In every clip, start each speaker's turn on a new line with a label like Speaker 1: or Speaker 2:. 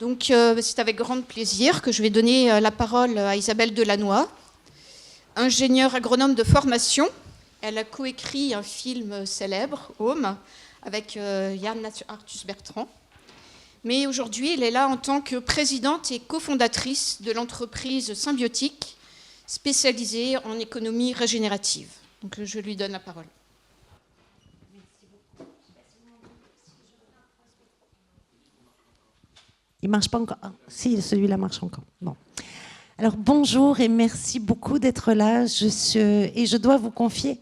Speaker 1: Donc, c'est avec grand plaisir que je vais donner la parole à Isabelle Delannoy, ingénieure agronome de formation. Elle a coécrit un film célèbre, Home, avec Yann Arthus Bertrand. Mais aujourd'hui, elle est là en tant que présidente et cofondatrice de l'entreprise Symbiotique, spécialisée en économie régénérative. Donc, je lui donne la parole.
Speaker 2: Il ne marche pas encore. Ah, si, celui-là marche encore. Bon. Alors, bonjour et merci beaucoup d'être là. Et je dois vous confier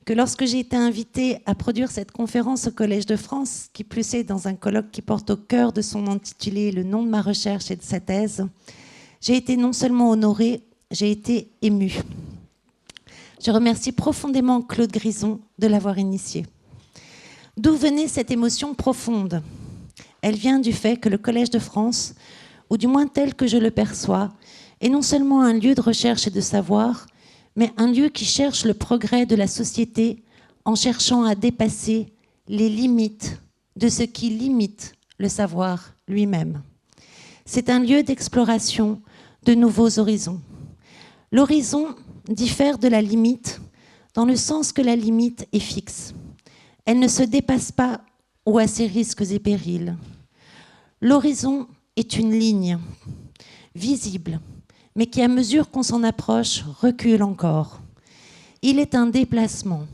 Speaker 2: que lorsque j'ai été invitée à produire cette conférence au Collège de France, qui plus est dans un colloque qui porte au cœur de son intitulé le nom de ma recherche et de sa thèse, j'ai été non seulement honorée, j'ai été émue. Je remercie profondément Claude Grison de l'avoir initiée. D'où venait cette émotion profonde ? Elle vient du fait que le Collège de France, ou du moins tel que je le perçois, est non seulement un lieu de recherche et de savoir, mais un lieu qui cherche le progrès de la société en cherchant à dépasser les limites de ce qui limite le savoir lui-même. C'est un lieu d'exploration de nouveaux horizons. L'horizon diffère de la limite dans le sens que la limite est fixe. Elle ne se dépasse pas ou à ses risques et périls. L'horizon est une ligne visible, mais qui, à mesure qu'on s'en approche, recule encore. Il est un déplacement.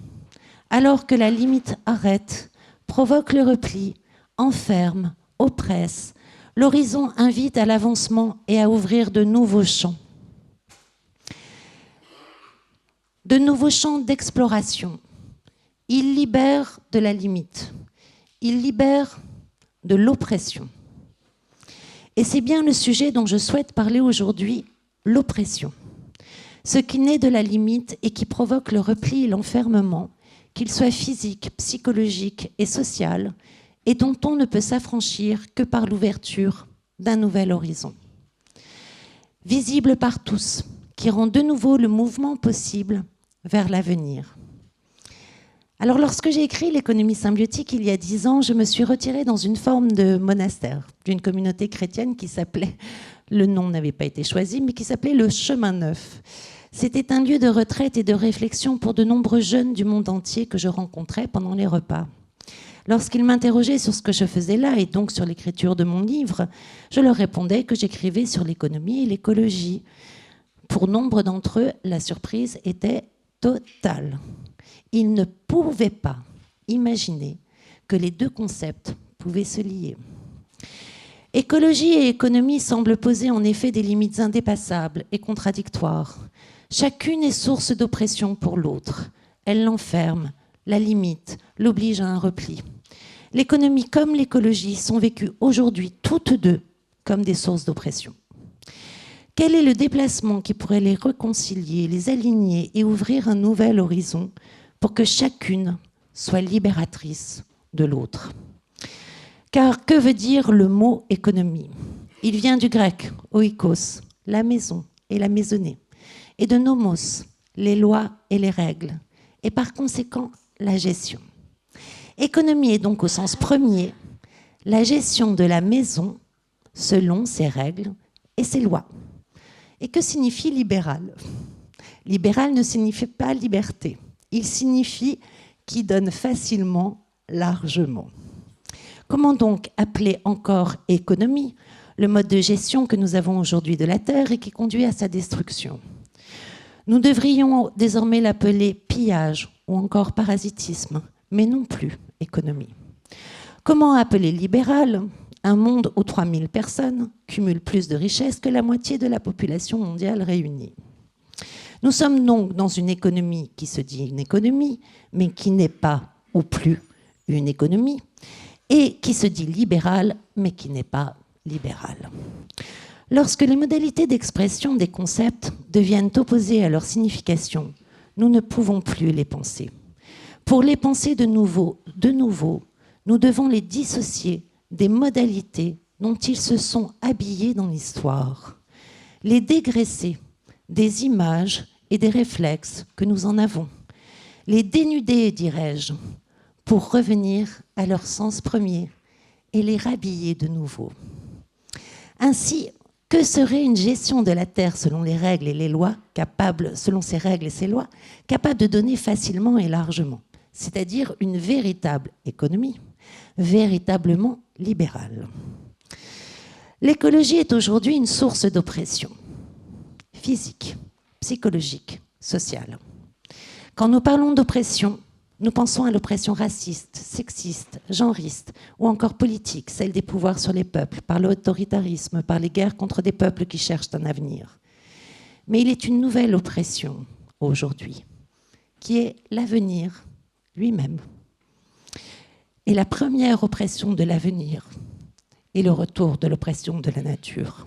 Speaker 2: Alors que la limite arrête, provoque le repli, enferme, oppresse, l'horizon invite à l'avancement et à ouvrir de nouveaux champs. De nouveaux champs d'exploration. Il libère de la limite. Il libère de l'oppression. Et c'est bien le sujet dont je souhaite parler aujourd'hui, l'oppression. Ce qui naît de la limite et qui provoque le repli et l'enfermement, qu'il soit physique, psychologique et social, et dont on ne peut s'affranchir que par l'ouverture d'un nouvel horizon. Visible par tous, qui rend de nouveau le mouvement possible vers l'avenir. Alors, lorsque j'ai écrit l'économie symbiotique il y a 10 ans, je me suis retirée dans une forme de monastère d'une communauté chrétienne qui s'appelait, le nom n'avait pas été choisi, mais qui s'appelait le Chemin Neuf. C'était un lieu de retraite et de réflexion pour de nombreux jeunes du monde entier que je rencontrais pendant les repas. Lorsqu'ils m'interrogeaient sur ce que je faisais là et donc sur l'écriture de mon livre, je leur répondais que j'écrivais sur l'économie et l'écologie. Pour nombre d'entre eux, la surprise était totale. Ils ne pouvaient pas imaginer que les deux concepts pouvaient se lier. Écologie et économie semblent poser en effet des limites indépassables et contradictoires. Chacune est source d'oppression pour l'autre. Elle l'enferme, la limite, l'oblige à un repli. L'économie comme l'écologie sont vécues aujourd'hui toutes deux comme des sources d'oppression. Quel est le déplacement qui pourrait les réconcilier, les aligner et ouvrir un nouvel horizon pour que chacune soit libératrice de l'autre? Car que veut dire le mot économie? Il vient du grec, oikos, la maison et la maisonnée, et de nomos, les lois et les règles, et par conséquent la gestion. Économie est donc au sens premier la gestion de la maison selon ses règles et ses lois. Et que signifie libéral? Libéral ne signifie pas liberté. Il signifie qui donne facilement, largement. Comment donc appeler encore économie le mode de gestion que nous avons aujourd'hui de la Terre et qui conduit à sa destruction? Nous devrions désormais l'appeler pillage ou encore parasitisme, mais non plus économie. Comment appeler libéral un monde où 3000 personnes cumulent plus de richesses que la moitié de la population mondiale réunie? Nous sommes donc dans une économie qui se dit une économie, mais qui n'est pas ou plus une économie, et qui se dit libérale, mais qui n'est pas libérale. Lorsque les modalités d'expression des concepts deviennent opposées à leur signification, nous ne pouvons plus les penser. Pour les penser de nouveau, nous devons les dissocier des modalités dont ils se sont habillés dans l'histoire, les dégraisser des images et des réflexes que nous en avons, les dénuder, dirais-je, pour revenir à leur sens premier et les rhabiller de nouveau. Ainsi, que serait une gestion de la terre selon les règles et les lois, selon ces règles et ces lois, capable de donner facilement et largement, c'est-à-dire une véritable économie, véritablement libérale. L'écologie est aujourd'hui une source d'oppression physique, psychologique, sociale. Quand nous parlons d'oppression, nous pensons à l'oppression raciste, sexiste, genriste ou encore politique, celle des pouvoirs sur les peuples, par l'autoritarisme, par les guerres contre des peuples qui cherchent un avenir. Mais il est une nouvelle oppression aujourd'hui, qui est l'avenir lui-même. Et la première oppression de l'avenir est le retour de l'oppression de la nature.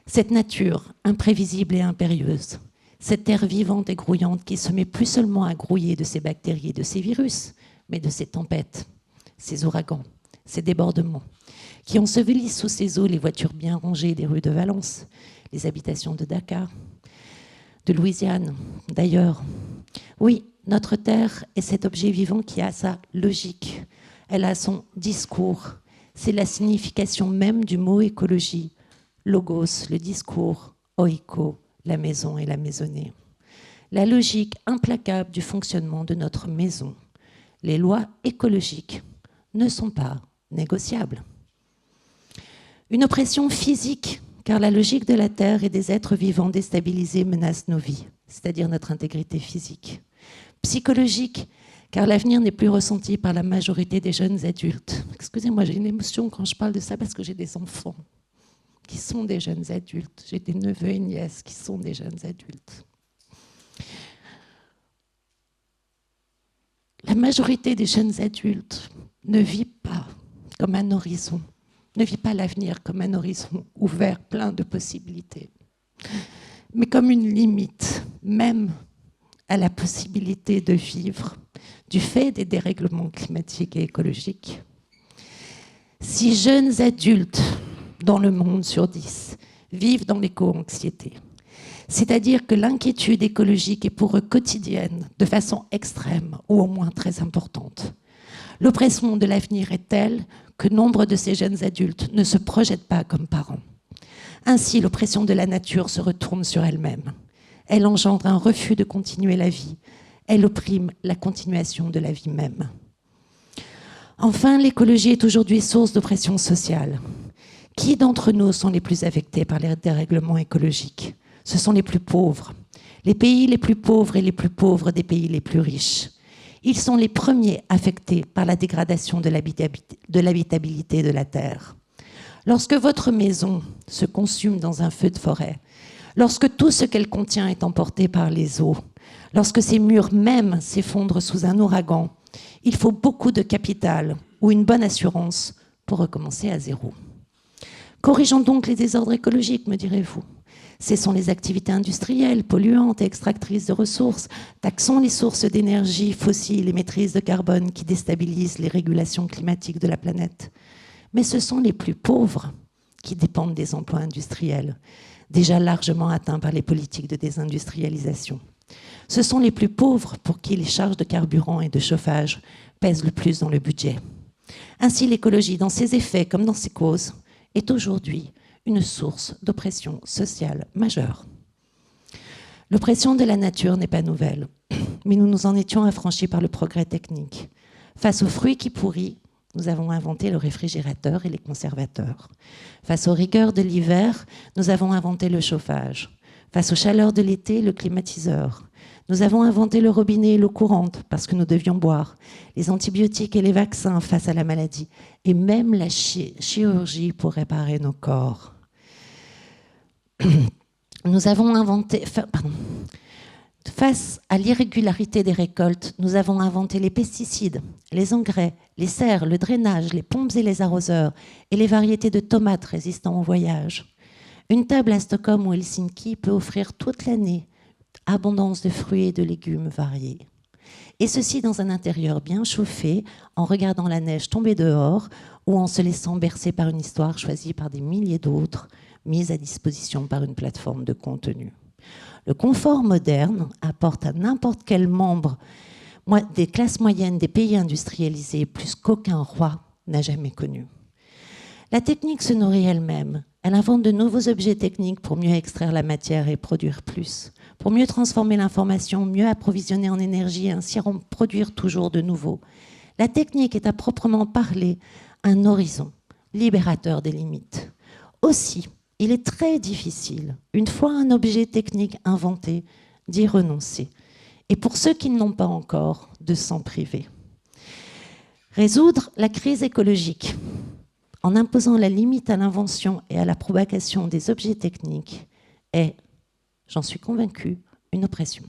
Speaker 2: Cette nature imprévisible et impérieuse, cette terre vivante et grouillante qui se met plus seulement à grouiller de ces bactéries et de ces virus, mais de ces tempêtes, ces ouragans, ces débordements, qui ensevelissent sous ces eaux les voitures bien rangées des rues de Valence, les habitations de Dakar, de Louisiane, d'ailleurs. Oui, notre terre est cet objet vivant qui a sa logique, elle a son discours. C'est la signification même du mot écologie, logos, le discours, oiko, la maison et la maisonnée. La logique implacable du fonctionnement de notre maison. Les lois écologiques ne sont pas négociables. Une oppression physique, car la logique de la Terre et des êtres vivants déstabilisés menace nos vies, c'est-à-dire notre intégrité physique. Psychologique, car l'avenir n'est plus ressenti par la majorité des jeunes adultes. Excusez-moi, j'ai une émotion quand je parle de ça parce que j'ai des enfants qui sont des jeunes adultes. J'ai des neveux et nièces qui sont des jeunes adultes. La majorité des jeunes adultes ne vit pas comme un horizon, ne vit pas l'avenir comme un horizon ouvert, plein de possibilités, mais comme une limite, même à la possibilité de vivre du fait des dérèglements climatiques et écologiques. 6 jeunes adultes dans le monde sur 10 vivent dans l'éco-anxiété. C'est-à-dire que l'inquiétude écologique est pour eux quotidienne, de façon extrême ou au moins très importante. L'oppression de l'avenir est telle que nombre de ces jeunes adultes ne se projettent pas comme parents. Ainsi, l'oppression de la nature se retourne sur elle-même. Elle engendre un refus de continuer la vie. Elle opprime la continuation de la vie même. Enfin, l'écologie est aujourd'hui source d'oppression sociale. Qui d'entre nous sont les plus affectés par les dérèglements écologiques ? Ce sont les plus pauvres. Les pays les plus pauvres et les plus pauvres des pays les plus riches. Ils sont les premiers affectés par la dégradation de l'habitabilité de la Terre. Lorsque votre maison se consume dans un feu de forêt, lorsque tout ce qu'elle contient est emporté par les eaux, lorsque ses murs même s'effondrent sous un ouragan, il faut beaucoup de capital ou une bonne assurance pour recommencer à zéro. Corrigeons donc les désordres écologiques, me direz-vous. Cessons les activités industrielles, polluantes et extractrices de ressources. Taxons les sources d'énergie fossiles et maîtrises de carbone qui déstabilisent les régulations climatiques de la planète. Mais ce sont les plus pauvres qui dépendent des emplois industriels, déjà largement atteints par les politiques de désindustrialisation. Ce sont les plus pauvres pour qui les charges de carburant et de chauffage pèsent le plus dans le budget. Ainsi, l'écologie, dans ses effets comme dans ses causes, est aujourd'hui une source d'oppression sociale majeure. L'oppression de la nature n'est pas nouvelle, mais nous nous en étions affranchis par le progrès technique. Face aux fruits qui pourrissent, nous avons inventé le réfrigérateur et les conservateurs. Face aux rigueurs de l'hiver, nous avons inventé le chauffage. Face aux chaleurs de l'été, le climatiseur. Nous avons inventé le robinet et l'eau courante parce que nous devions boire, les antibiotiques et les vaccins face à la maladie, et même la chirurgie pour réparer nos corps. Nous avons inventé... Face à l'irrégularité des récoltes, nous avons inventé les pesticides, les engrais, les serres, le drainage, les pompes et les arroseurs, et les variétés de tomates résistant au voyage. Une table à Stockholm ou Helsinki peut offrir toute l'année abondance de fruits et de légumes variés. Et ceci dans un intérieur bien chauffé, en regardant la neige tomber dehors ou en se laissant bercer par une histoire choisie par des milliers d'autres, mise à disposition par une plateforme de contenu. Le confort moderne apporte à n'importe quel membre des classes moyennes des pays industrialisés plus qu'aucun roi n'a jamais connu. La technique se nourrit elle-même. Elle invente de nouveaux objets techniques pour mieux extraire la matière et produire plus, pour mieux transformer l'information, mieux approvisionner en énergie et ainsi en produire toujours de nouveau. La technique est à proprement parler un horizon libérateur des limites. Aussi, il est très difficile, une fois un objet technique inventé, d'y renoncer. Et pour ceux qui ne l'ont pas encore, de s'en priver. Résoudre la crise écologique en imposant la limite à l'invention et à la propagation des objets techniques est, j'en suis convaincue, une oppression.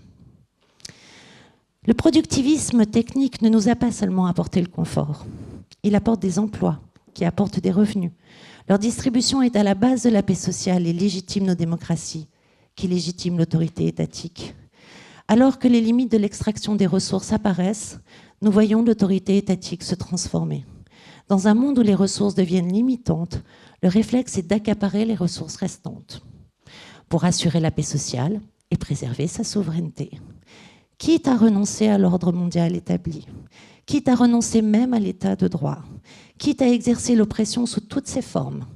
Speaker 2: Le productivisme technique ne nous a pas seulement apporté le confort, il apporte des emplois qui apportent des revenus. Leur distribution est à la base de la paix sociale et légitime nos démocraties, qui légitiment l'autorité étatique. Alors que les limites de l'extraction des ressources apparaissent, nous voyons l'autorité étatique se transformer. Dans un monde où les ressources deviennent limitantes, le réflexe est d'accaparer les ressources restantes pour assurer la paix sociale et préserver sa souveraineté. Quitte à renoncer à l'ordre mondial établi, quitte à renoncer même à l'état de droit, quitte à exercer l'oppression sous toutes ses formes,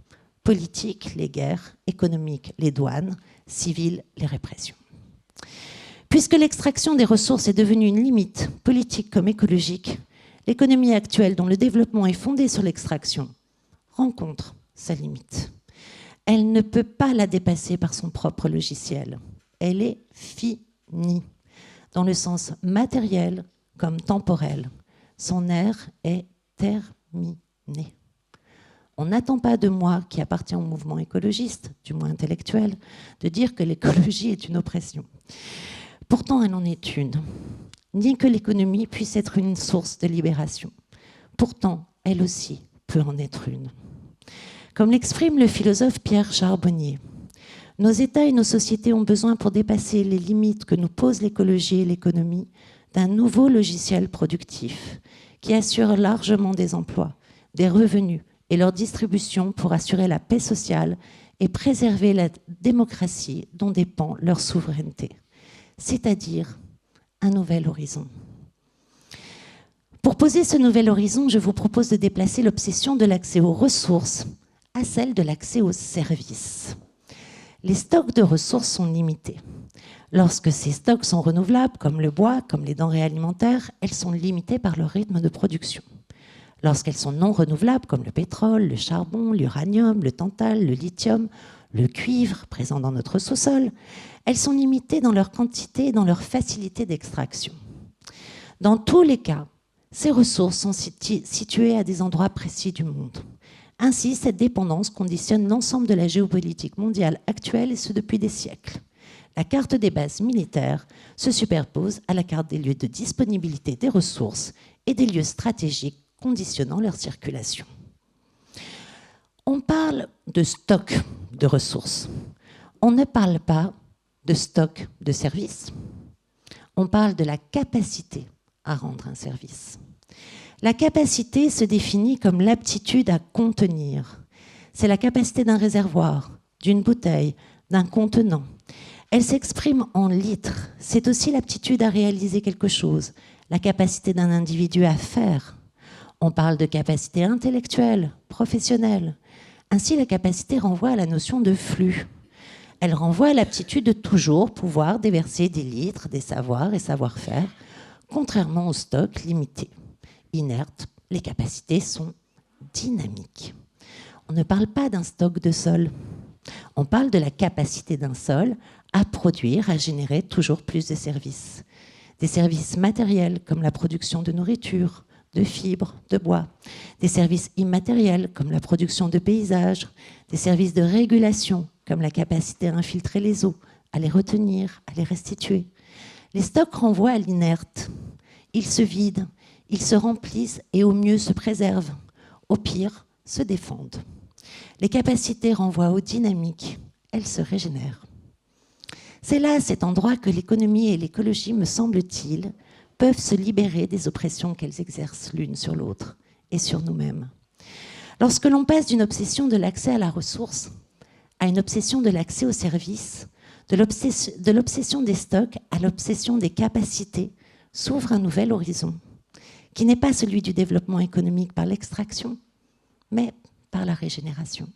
Speaker 2: politiques, les guerres, économiques, les douanes, civiles, les répressions. Puisque l'extraction des ressources est devenue une limite, politique comme écologique, l'économie actuelle, dont le développement est fondé sur l'extraction, rencontre sa limite. Elle ne peut pas la dépasser par son propre logiciel. Elle est finie, dans le sens matériel comme temporel. Son ère est terminée. On n'attend pas de moi, qui appartient au mouvement écologiste, du moins intellectuel, de dire que l'écologie est une oppression. Pourtant, elle en est une. Ni que l'économie puisse être une source de libération. Pourtant, elle aussi peut en être une. Comme l'exprime le philosophe Pierre Charbonnier, nos États et nos sociétés ont besoin, pour dépasser les limites que nous posent l'écologie et l'économie, d'un nouveau logiciel productif qui assure largement des emplois, des revenus et leur distribution pour assurer la paix sociale et préserver la démocratie dont dépend leur souveraineté, c'est-à-dire un nouvel horizon. Pour poser ce nouvel horizon, je vous propose de déplacer l'obsession de l'accès aux ressources à celle de l'accès aux services. Les stocks de ressources sont limités. Lorsque ces stocks sont renouvelables, comme le bois, comme les denrées alimentaires, elles sont limitées par leur rythme de production. Lorsqu'elles sont non renouvelables, comme le pétrole, le charbon, l'uranium, le tantale, le lithium, le cuivre présent dans notre sous-sol, elles sont limitées dans leur quantité et dans leur facilité d'extraction. Dans tous les cas, ces ressources sont situées à des endroits précis du monde. Ainsi, cette dépendance conditionne l'ensemble de la géopolitique mondiale actuelle, et ce depuis des siècles. La carte des bases militaires se superpose à la carte des lieux de disponibilité des ressources et des lieux stratégiques conditionnant leur circulation. On parle de stock de ressources. On ne parle pas de stock de services. On parle de la capacité à rendre un service. La capacité se définit comme l'aptitude à contenir. C'est la capacité d'un réservoir, d'une bouteille, d'un contenant. Elle s'exprime en litres. C'est aussi l'aptitude à réaliser quelque chose, la capacité d'un individu à faire. On parle de capacité intellectuelle, professionnelle. Ainsi, la capacité renvoie à la notion de flux. Elle renvoie à l'aptitude de toujours pouvoir déverser des litres, des savoirs et savoir-faire, contrairement au stock limité. Inertes, les capacités sont dynamiques. On ne parle pas d'un stock de sol. On parle de la capacité d'un sol à produire, à générer toujours plus de services. Des services matériels comme la production de nourriture, de fibres, de bois. Des services immatériels comme la production de paysages. Des services de régulation comme la capacité à infiltrer les eaux, à les retenir, à les restituer. Les stocks renvoient à l'inerte. Ils se vident, ils se remplissent et au mieux se préservent. Au pire, se défendent. Les capacités renvoient aux dynamiques. Elles se régénèrent. C'est là, à cet endroit, que l'économie et l'écologie, me semble-t-il, peuvent se libérer des oppressions qu'elles exercent l'une sur l'autre et sur nous-mêmes. Lorsque l'on passe d'une obsession de l'accès à la ressource à une obsession de l'accès aux services, de l'obsession des stocks à l'obsession des capacités, s'ouvre un nouvel horizon, qui n'est pas celui du développement économique par l'extraction, mais par la régénération.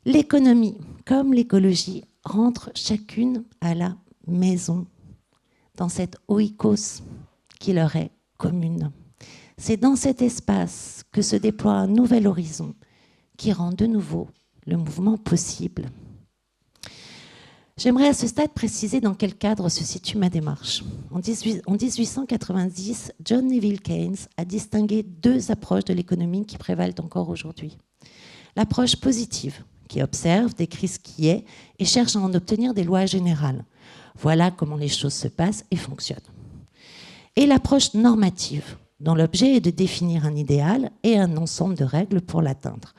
Speaker 2: L'économie, comme l'écologie, rentrent chacune à la maison, dans cette oikos qui leur est commune. C'est dans cet espace que se déploie un nouvel horizon qui rend de nouveau le mouvement possible. J'aimerais à ce stade préciser dans quel cadre se situe ma démarche. En 1890, John Neville Keynes a distingué deux approches de l'économie qui prévalent encore aujourd'hui. L'approche positive, qui observe, décrit ce qui est et cherche à en obtenir des lois générales. Voilà comment les choses se passent et fonctionnent. Et l'approche normative, dont l'objet est de définir un idéal et un ensemble de règles pour l'atteindre.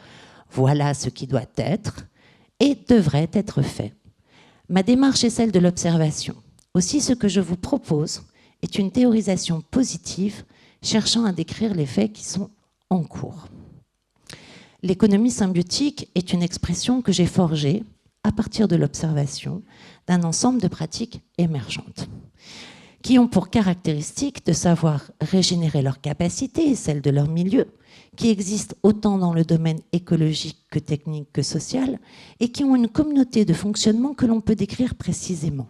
Speaker 2: Voilà ce qui doit être et devrait être fait. Ma démarche est celle de l'observation. Aussi, ce que je vous propose est une théorisation positive cherchant à décrire les faits qui sont en cours. L'économie symbiotique est une expression que j'ai forgée à partir de l'observation d'un ensemble de pratiques émergentes qui ont pour caractéristique de savoir régénérer leurs capacités et celles de leur milieu, qui existent autant dans le domaine écologique que technique que social, et qui ont une communauté de fonctionnement que l'on peut décrire précisément.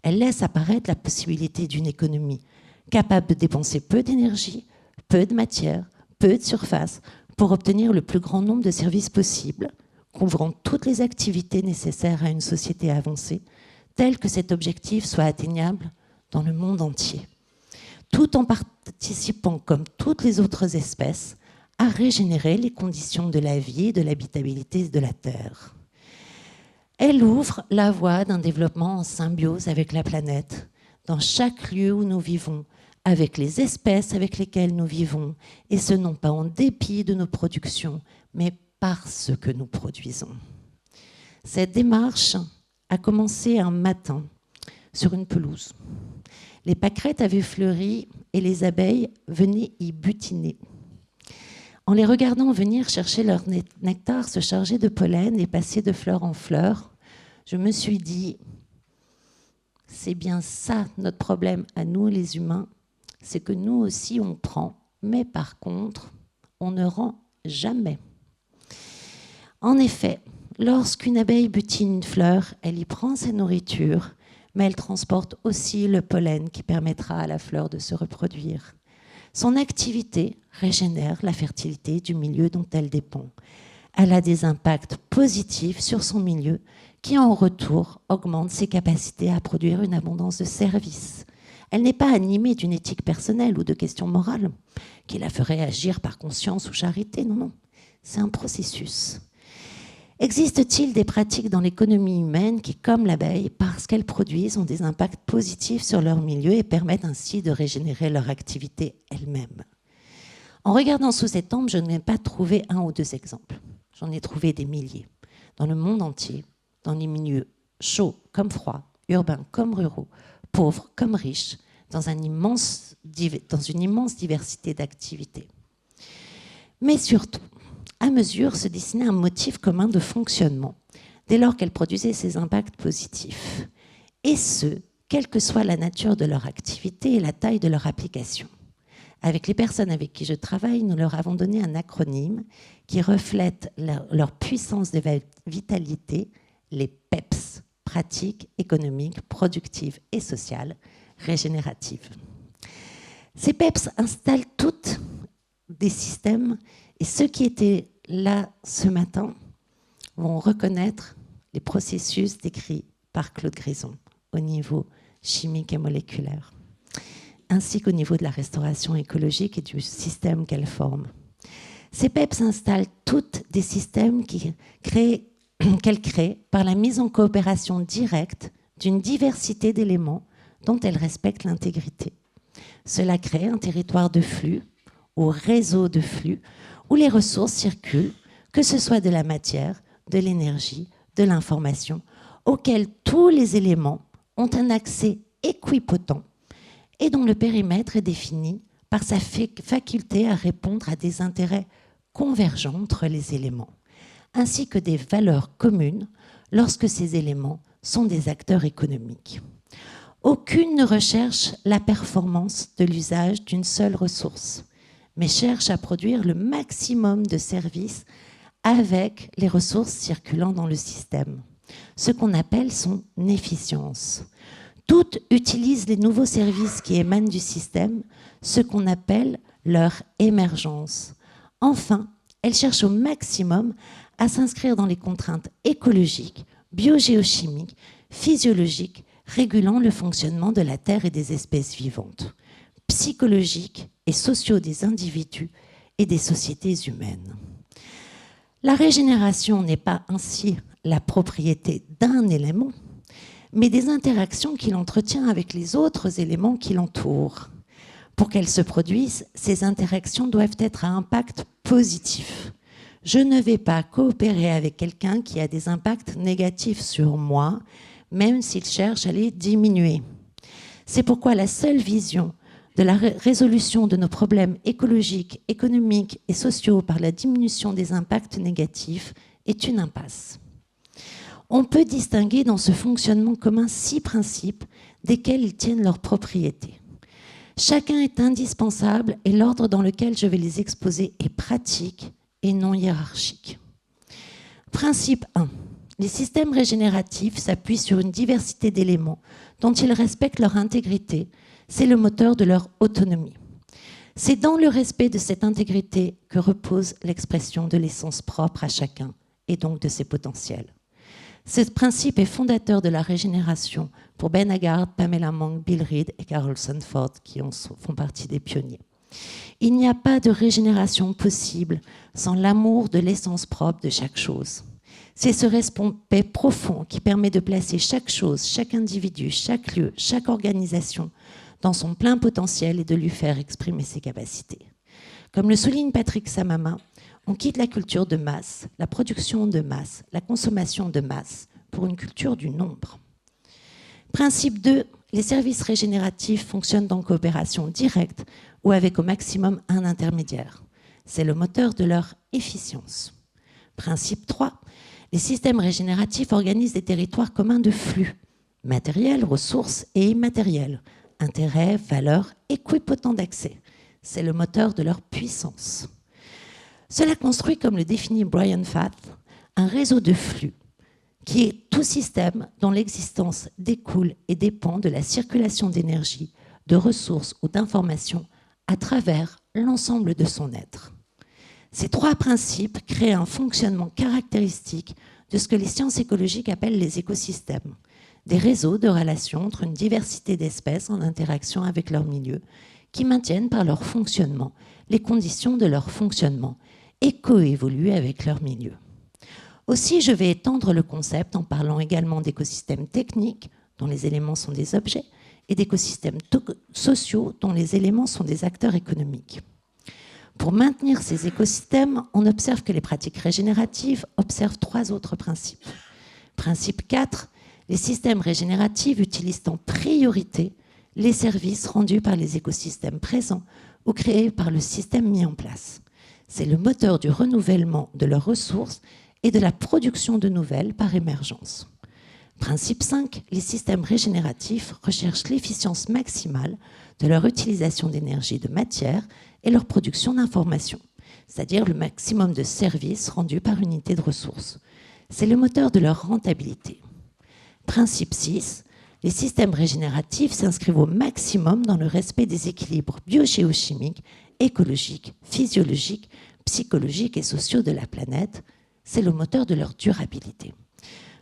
Speaker 2: Elles laissent apparaître la possibilité d'une économie capable de dépenser peu d'énergie, peu de matière, peu de surface, pour obtenir le plus grand nombre de services possibles, couvrant toutes les activités nécessaires à une société avancée, telle que cet objectif soit atteignable dans le monde entier, tout en participant, comme toutes les autres espèces, à régénérer les conditions de la vie et de l'habitabilité de la Terre. Elle ouvre la voie d'un développement en symbiose avec la planète, dans chaque lieu où nous vivons, avec les espèces avec lesquelles nous vivons, et ce non pas en dépit de nos productions, mais parce que nous produisons. Cette démarche a commencé un matin sur une pelouse. Les pâquerettes avaient fleuri et les abeilles venaient y butiner. En les regardant venir chercher leur nectar, se charger de pollen et passer de fleur en fleur, je me suis dit, c'est bien ça notre problème à nous les humains, c'est que nous aussi on prend, mais par contre, on ne rend jamais. En effet, lorsqu'une abeille butine une fleur, elle y prend sa nourriture, mais elle transporte aussi le pollen qui permettra à la fleur de se reproduire. Son activité régénère la fertilité du milieu dont elle dépend. Elle a des impacts positifs sur son milieu qui, en retour, augmente ses capacités à produire une abondance de services. Elle n'est pas animée d'une éthique personnelle ou de questions morales qui la ferait agir par conscience ou charité. Non, non, c'est un processus. Existe-t-il des pratiques dans l'économie humaine qui, comme l'abeille, parce qu'elles produisent, ont des impacts positifs sur leur milieu et permettent ainsi de régénérer leur activité elle-même? En regardant sous cet angle, je n'ai pas trouvé un ou deux exemples. J'en ai trouvé des milliers. Dans le monde entier, dans les milieux chauds comme froids, urbains comme ruraux, pauvres comme riches, dans une immense diversité d'activités. Mais surtout, à mesure se dessinait un motif commun de fonctionnement, dès lors qu'elles produisaient ces impacts positifs. Et ce, quelle que soit la nature de leur activité et la taille de leur application. Avec les personnes avec qui je travaille, nous leur avons donné un acronyme qui reflète leur puissance de vitalité, les PEPS, pratiques économiques, productives et sociales, régénératives. Ces PEPS installent toutes des systèmes, et ceux qui étaient là ce matin vont reconnaître les processus décrits par Claude Grison au niveau chimique et moléculaire, ainsi qu'au niveau de la restauration écologique et du système qu'elle forme. Ces PEPS installent toutes des systèmes qu'elle crée par la mise en coopération directe d'une diversité d'éléments dont elle respecte l'intégrité. Cela crée un territoire de flux ou réseau de flux où les ressources circulent, que ce soit de la matière, de l'énergie, de l'information, auquel tous les éléments ont un accès équipotent et dont le périmètre est défini par sa faculté à répondre à des intérêts convergents entre les éléments, ainsi que des valeurs communes lorsque ces éléments sont des acteurs économiques. Aucune ne recherche la performance de l'usage d'une seule ressource, mais cherche à produire le maximum de services avec les ressources circulant dans le système, ce qu'on appelle son efficience. Toutes utilisent les nouveaux services qui émanent du système, ce qu'on appelle leur émergence. Enfin, elles cherchent au maximum à s'inscrire dans les contraintes écologiques, biogéochimiques, physiologiques, régulant le fonctionnement de la Terre et des espèces vivantes, psychologiques et sociaux des individus et des sociétés humaines. La régénération n'est pas ainsi la propriété d'un élément, mais des interactions qu'il entretient avec les autres éléments qui l'entourent. Pour qu'elles se produisent, ces interactions doivent être à impact positif. Je ne vais pas coopérer avec quelqu'un qui a des impacts négatifs sur moi, même s'il cherche à les diminuer. C'est pourquoi la seule vision de la résolution de nos problèmes écologiques, économiques et sociaux par la diminution des impacts négatifs est une impasse. On peut distinguer dans ce fonctionnement commun 6 principes desquels ils tiennent leur propriété. Chacun est indispensable et l'ordre dans lequel je vais les exposer est pratique et non hiérarchique. Principe 1. Les systèmes régénératifs s'appuient sur une diversité d'éléments dont ils respectent leur intégrité. C'est le moteur de leur autonomie. C'est dans le respect de cette intégrité que repose l'expression de l'essence propre à chacun et donc de ses potentiels. Ce principe est fondateur de la régénération pour Ben Haggard, Pamela Monk, Bill Reed et Carol Sanford qui font partie des pionniers. Il n'y a pas de régénération possible sans l'amour de l'essence propre de chaque chose. C'est ce respect profond qui permet de placer chaque chose, chaque individu, chaque lieu, chaque organisation dans son plein potentiel et de lui faire exprimer ses capacités. Comme le souligne Patrick Samama, on quitte la culture de masse, la production de masse, la consommation de masse pour une culture du nombre. Principe 2, les services régénératifs fonctionnent en coopération directe ou avec au maximum un intermédiaire. C'est le moteur de leur efficience. Principe 3, les systèmes régénératifs organisent des territoires communs de flux, matériels, ressources et immatériels, intérêts, valeurs, équipotents d'accès. C'est le moteur de leur puissance. Cela construit, comme le définit Brian Fath, un réseau de flux qui est tout système dont l'existence découle et dépend de la circulation d'énergie, de ressources ou d'informations à travers l'ensemble de son être. Ces 3 principes créent un fonctionnement caractéristique de ce que les sciences écologiques appellent les écosystèmes, des réseaux de relations entre une diversité d'espèces en interaction avec leur milieu, qui maintiennent par leur fonctionnement les conditions de leur fonctionnement et coévoluent avec leur milieu. Aussi, je vais étendre le concept en parlant également d'écosystèmes techniques, dont les éléments sont des objets, et d'écosystèmes sociaux, dont les éléments sont des acteurs économiques. Pour maintenir ces écosystèmes, on observe que les pratiques régénératives observent 3 autres principes. Principe 4, les systèmes régénératifs utilisent en priorité les services rendus par les écosystèmes présents ou créés par le système mis en place. C'est le moteur du renouvellement de leurs ressources et de la production de nouvelles par émergence. Principe 5, les systèmes régénératifs recherchent l'efficience maximale de leur utilisation d'énergie de matière et leur production d'informations, c'est-à-dire le maximum de services rendus par unité de ressources. C'est le moteur de leur rentabilité. Principe 6, les systèmes régénératifs s'inscrivent au maximum dans le respect des équilibres biogéochimiques, écologiques, physiologiques, psychologiques et sociaux de la planète. C'est le moteur de leur durabilité.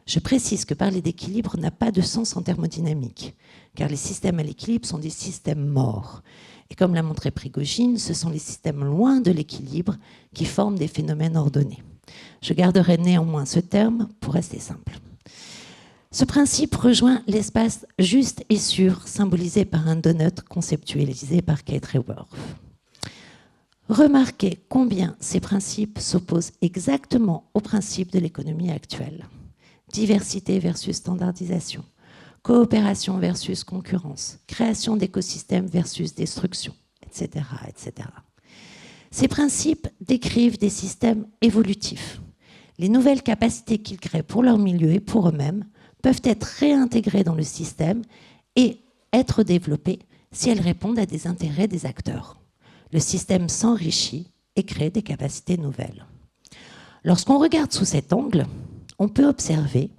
Speaker 2: Je précise que parler d'équilibre n'a pas de sens en thermodynamique, car les systèmes à l'équilibre sont des systèmes morts. Et comme l'a montré Prigogine, ce sont les systèmes loin de l'équilibre qui forment des phénomènes ordonnés. Je garderai néanmoins ce terme pour rester simple. Ce principe rejoint l'espace juste et sûr, symbolisé par un donut conceptualisé par Kate Raworth. Remarquez combien ces principes s'opposent exactement aux principes de l'économie actuelle. diversité versus standardisation, coopération versus concurrence, création d'écosystèmes versus destruction, etc., etc. Ces principes décrivent des systèmes évolutifs. Les nouvelles capacités qu'ils créent pour leur milieu et pour eux-mêmes peuvent être réintégrées dans le système et être développées si elles répondent à des intérêts des acteurs. Le système s'enrichit et crée des capacités nouvelles. Lorsqu'on regarde sous cet angle, on peut observer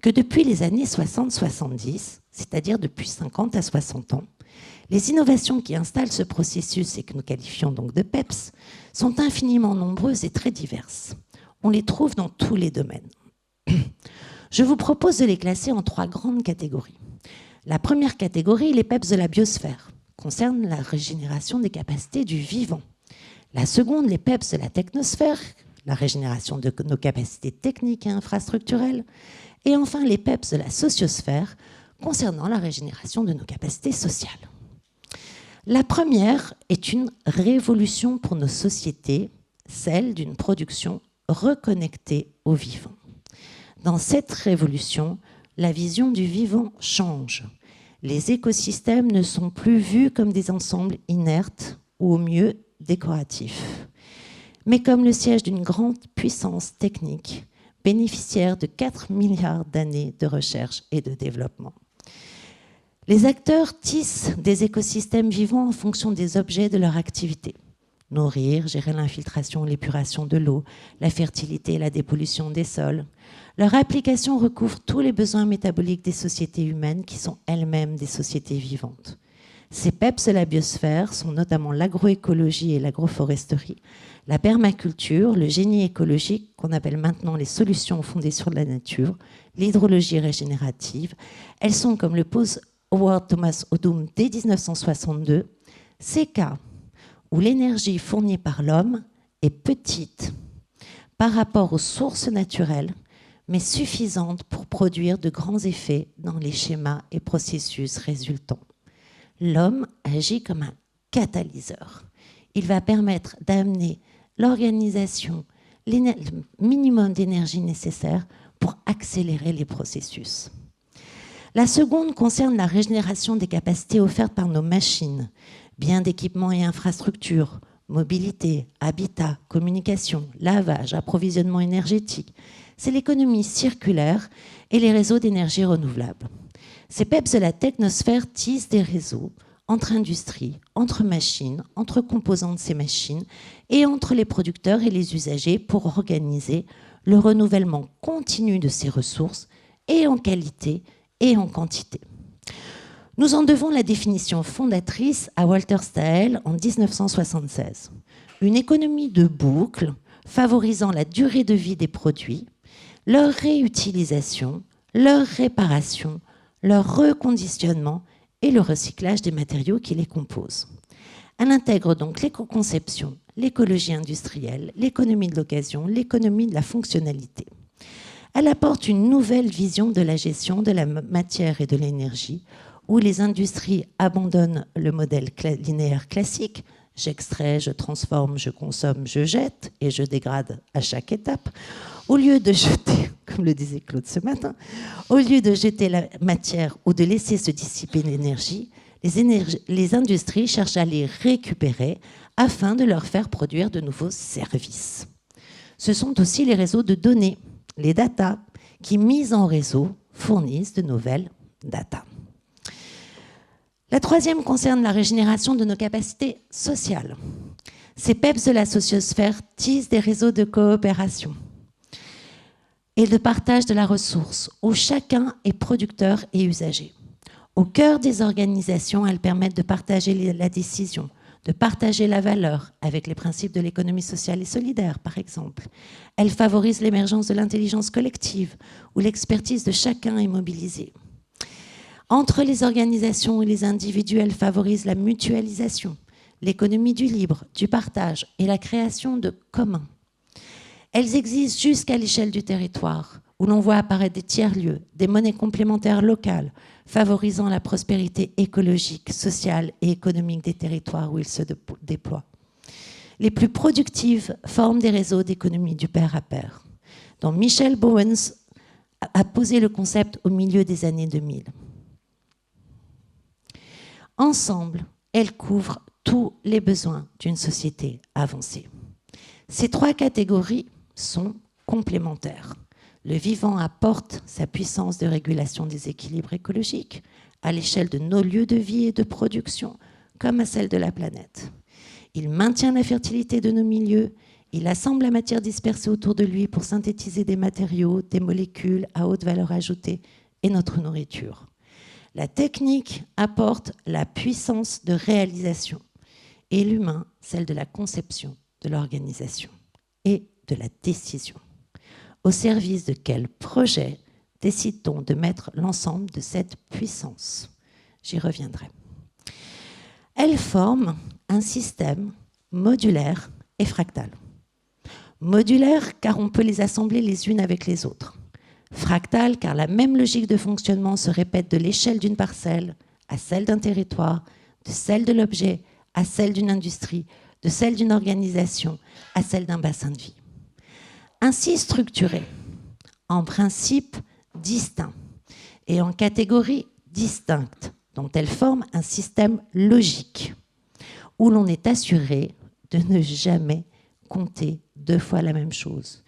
Speaker 2: que depuis les années 60-70, c'est-à-dire depuis 50 à 60 ans, les innovations qui installent ce processus et que nous qualifions donc de PEPS sont infiniment nombreuses et très diverses. On les trouve dans tous les domaines. Je vous propose de les classer en 3 grandes catégories. La première catégorie, les PEPS de la biosphère, concerne la régénération des capacités du vivant. La seconde, les PEPS de la technosphère, la régénération de nos capacités techniques et infrastructurelles. Et enfin, les PEPS de la sociosphère, concernant la régénération de nos capacités sociales. La première est une révolution pour nos sociétés, celle d'une production reconnectée au vivant. Dans cette révolution, la vision du vivant change. Les écosystèmes ne sont plus vus comme des ensembles inertes ou au mieux décoratifs, mais comme le siège d'une grande puissance technique, bénéficiaire de 4 milliards d'années de recherche et de développement. Les acteurs tissent des écosystèmes vivants en fonction des objets de leur activité. Nourrir, gérer l'infiltration, l'épuration de l'eau, la fertilité et la dépollution des sols. Leur application recouvre tous les besoins métaboliques des sociétés humaines qui sont elles-mêmes des sociétés vivantes. Ces PEPS de la biosphère sont notamment l'agroécologie et l'agroforesterie, la permaculture, le génie écologique qu'on appelle maintenant les solutions fondées sur la nature, l'hydrologie régénérative. Elles sont, comme le pose Howard Thomas Odum dès 1962, ces cas où l'énergie fournie par l'homme est petite par rapport aux sources naturelles, mais suffisante pour produire de grands effets dans les schémas et processus résultants. L'homme agit comme un catalyseur. Il va permettre d'amener l'organisation, le minimum d'énergie nécessaire pour accélérer les processus. La seconde concerne la régénération des capacités offertes par nos machines, biens d'équipement et infrastructures, mobilité, habitat, communication, lavage, approvisionnement énergétique. C'est l'économie circulaire et les réseaux d'énergie renouvelable. Ces PEPS de la technosphère tissent des réseaux entre industries, entre machines, entre composants de ces machines et entre les producteurs et les usagers pour organiser le renouvellement continu de ces ressources et en qualité et en quantité. Nous en devons la définition fondatrice à Walter Staël en 1976. Une économie de boucle favorisant la durée de vie des produits, leur réutilisation, leur réparation, leur reconditionnement et le recyclage des matériaux qui les composent. Elle intègre donc l'éco-conception, l'écologie industrielle, l'économie de l'occasion, l'économie de la fonctionnalité. Elle apporte une nouvelle vision de la gestion de la matière et de l'énergie, où les industries abandonnent le modèle linéaire classique, j'extrais, je transforme, je consomme, je jette et je dégrade à chaque étape. Au lieu de jeter, comme le disait Claude ce matin, au lieu de jeter la matière ou de laisser se dissiper l'énergie, les industries cherchent à les récupérer afin de leur faire produire de nouveaux services. Ce sont aussi les réseaux de données, les data, qui, mis en réseau, fournissent de nouvelles data. La troisième concerne la régénération de nos capacités sociales. Ces PEPS de la sociosphère tissent des réseaux de coopération et de partage de la ressource, où chacun est producteur et usager. Au cœur des organisations, elles permettent de partager la décision, de partager la valeur avec les principes de l'économie sociale et solidaire, par exemple. Elles favorisent l'émergence de l'intelligence collective, où l'expertise de chacun est mobilisée. Entre les organisations et les individus, elles favorisent la mutualisation, l'économie du libre, du partage et la création de communs. Elles existent jusqu'à l'échelle du territoire, où l'on voit apparaître des tiers-lieux, des monnaies complémentaires locales, favorisant la prospérité écologique, sociale et économique des territoires où ils se déploient. Les plus productives forment des réseaux d'économie du pair à pair. Dans Michel Bowens, a posé le concept au milieu des années 2000. Ensemble, elles couvrent tous les besoins d'une société avancée. Ces trois catégories sont complémentaires. Le vivant apporte sa puissance de régulation des équilibres écologiques à l'échelle de nos lieux de vie et de production, comme à celle de la planète. Il maintient la fertilité de nos milieux, il assemble la matière dispersée autour de lui pour synthétiser des matériaux, des molécules à haute valeur ajoutée et notre nourriture. La technique apporte la puissance de réalisation et l'humain, celle de la conception, de l'organisation et de la décision. Au service de quel projet décide-t-on de mettre l'ensemble de cette puissance? J'y reviendrai. Elles forment un système modulaire et fractal. Modulaire car on peut les assembler les unes avec les autres. Fractal car la même logique de fonctionnement se répète de l'échelle d'une parcelle à celle d'un territoire, de celle de l'objet à celle d'une industrie, de celle d'une organisation à celle d'un bassin de vie. Ainsi structurées, en principe distincts et en catégories distinctes, dont elles forment un système logique où l'on est assuré de ne jamais compter deux fois la même chose,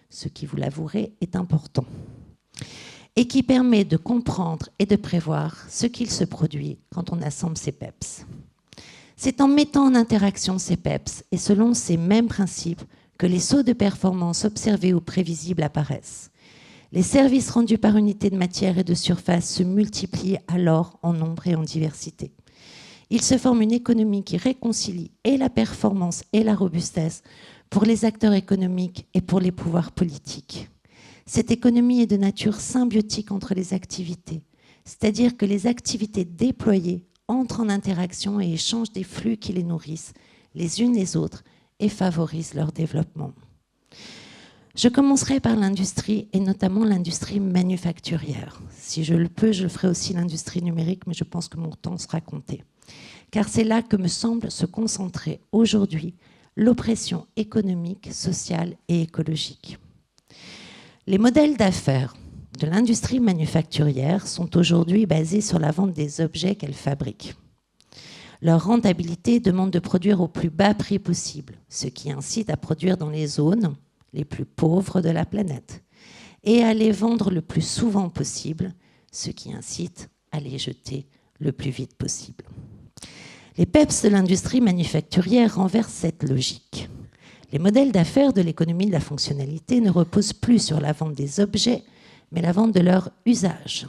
Speaker 2: ce qui, vous l'avouerez, est important, et qui permet de comprendre et de prévoir ce qu'il se produit quand on assemble ces PEPs. C'est en mettant en interaction ces PEPs et selon ces mêmes principes que les sauts de performance observés ou prévisibles apparaissent. Les services rendus par unité de matière et de surface se multiplient alors en nombre et en diversité. Il se forme une économie qui réconcilie et la performance et la robustesse pour les acteurs économiques et pour les pouvoirs politiques. Cette économie est de nature symbiotique entre les activités, c'est-à-dire que les activités déployées entrent en interaction et échangent des flux qui les nourrissent, les unes les autres, et favorisent leur développement. Je commencerai par l'industrie, et notamment l'industrie manufacturière. Si je le peux, je le ferai aussi l'industrie numérique, mais je pense que mon temps sera compté. Car c'est là que me semble se concentrer aujourd'hui l'oppression économique, sociale et écologique. Les modèles d'affaires de l'industrie manufacturière sont aujourd'hui basés sur la vente des objets qu'elle fabrique. Leur rentabilité demande de produire au plus bas prix possible, ce qui incite à produire dans les zones les plus pauvres de la planète et à les vendre le plus souvent possible, ce qui incite à les jeter le plus vite possible. Les PEPs de l'industrie manufacturière renversent cette logique. Les modèles d'affaires de l'économie de la fonctionnalité ne reposent plus sur la vente des objets, mais la vente de leur usage.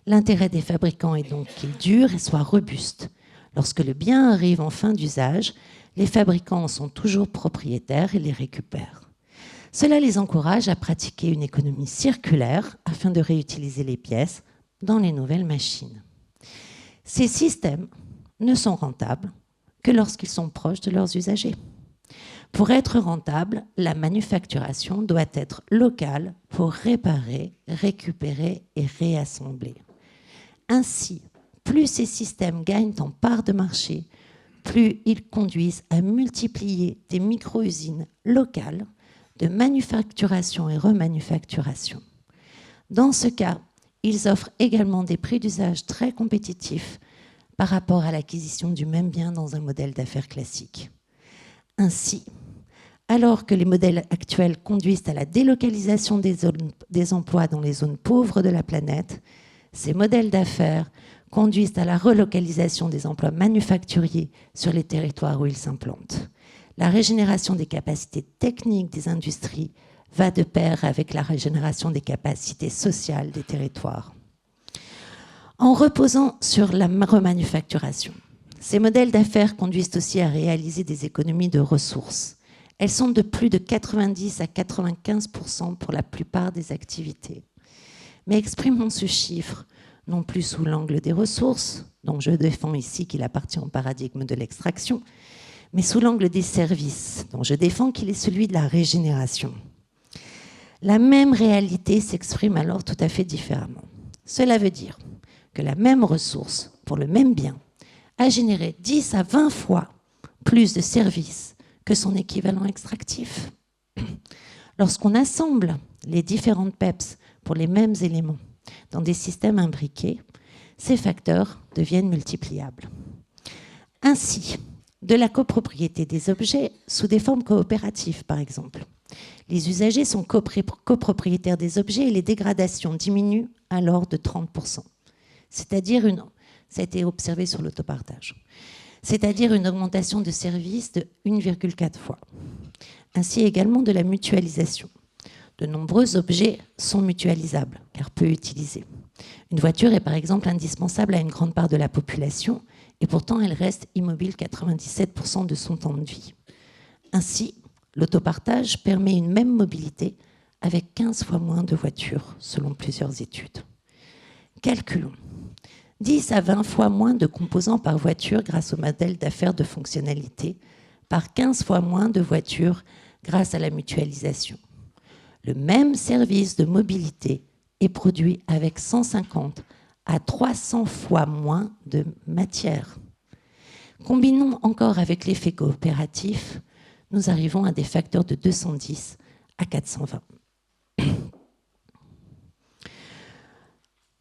Speaker 2: L'intérêt des fabricants est donc qu'ils durent et soient robustes. Lorsque le bien arrive en fin d'usage, les fabricants en sont toujours propriétaires et les récupèrent. Cela les encourage à pratiquer une économie circulaire afin de réutiliser les pièces dans les nouvelles machines. Ces systèmes ne sont rentables que lorsqu'ils sont proches de leurs usagers. Pour être rentable, la manufacturation doit être locale pour réparer, récupérer et réassembler. Ainsi, plus ces systèmes gagnent en part de marché, plus ils conduisent à multiplier des micro-usines locales de manufacturation et remanufacturation. Dans ce cas, ils offrent également des prix d'usage très compétitifs par rapport à l'acquisition du même bien dans un modèle d'affaires classique. Ainsi, alors que les modèles actuels conduisent à la délocalisation des emplois dans les zones pauvres de la planète, ces modèles d'affaires conduisent à la relocalisation des emplois manufacturiers sur les territoires où ils s'implantent. La régénération des capacités techniques des industries va de pair avec la régénération des capacités sociales des territoires. En reposant sur la remanufacturation, ces modèles d'affaires conduisent aussi à réaliser des économies de ressources. Elles sont de plus de 90 à 95% pour la plupart des activités. Mais exprimons ce chiffre non plus sous l'angle des ressources, dont je défends ici qu'il appartient au paradigme de l'extraction, mais sous l'angle des services, dont je défends qu'il est celui de la régénération. La même réalité s'exprime alors tout à fait différemment. Cela veut dire que la même ressource, pour le même bien, a généré 10 à 20 fois plus de services que son équivalent extractif. Lorsqu'on assemble les différentes PEPs pour les mêmes éléments dans des systèmes imbriqués, ces facteurs deviennent multipliables. Ainsi, de la copropriété des objets sous des formes coopératives, par exemple. Les usagers sont copropriétaires des objets et les dégradations diminuent alors de 30%. C'est-à-dire ça a été observé sur l'autopartage. C'est-à-dire une augmentation de services de 1,4 fois. Ainsi également de la mutualisation. De nombreux objets sont mutualisables, car peu utilisés. Une voiture est par exemple indispensable à une grande part de la population, et pourtant elle reste immobile 97% de son temps de vie. Ainsi, l'autopartage permet une même mobilité avec 15 fois moins de voitures, selon plusieurs études. Calculons. 10 à 20 fois moins de composants par voiture grâce au modèle d'affaires de fonctionnalité, par 15 fois moins de voitures grâce à la mutualisation. Le même service de mobilité est produit avec 150 à 300 fois moins de matière. Combinons encore avec l'effet coopératif, nous arrivons à des facteurs de 210 à 420.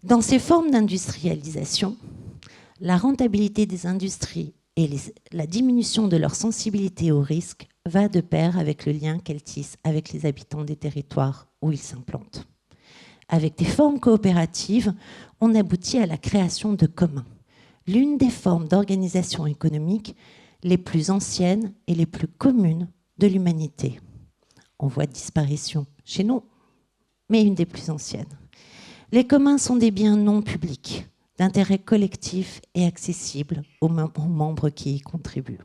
Speaker 2: Dans ces formes d'industrialisation, la rentabilité des industries et la diminution de leur sensibilité au risque va de pair avec le lien qu'elles tissent avec les habitants des territoires où ils s'implantent. Avec des formes coopératives, on aboutit à la création de communs, l'une des formes d'organisation économique les plus anciennes et les plus communes de l'humanité. En voie de disparition chez nous, mais une des plus anciennes. Les communs sont des biens non publics, d'intérêt collectif et accessibles aux membres qui y contribuent.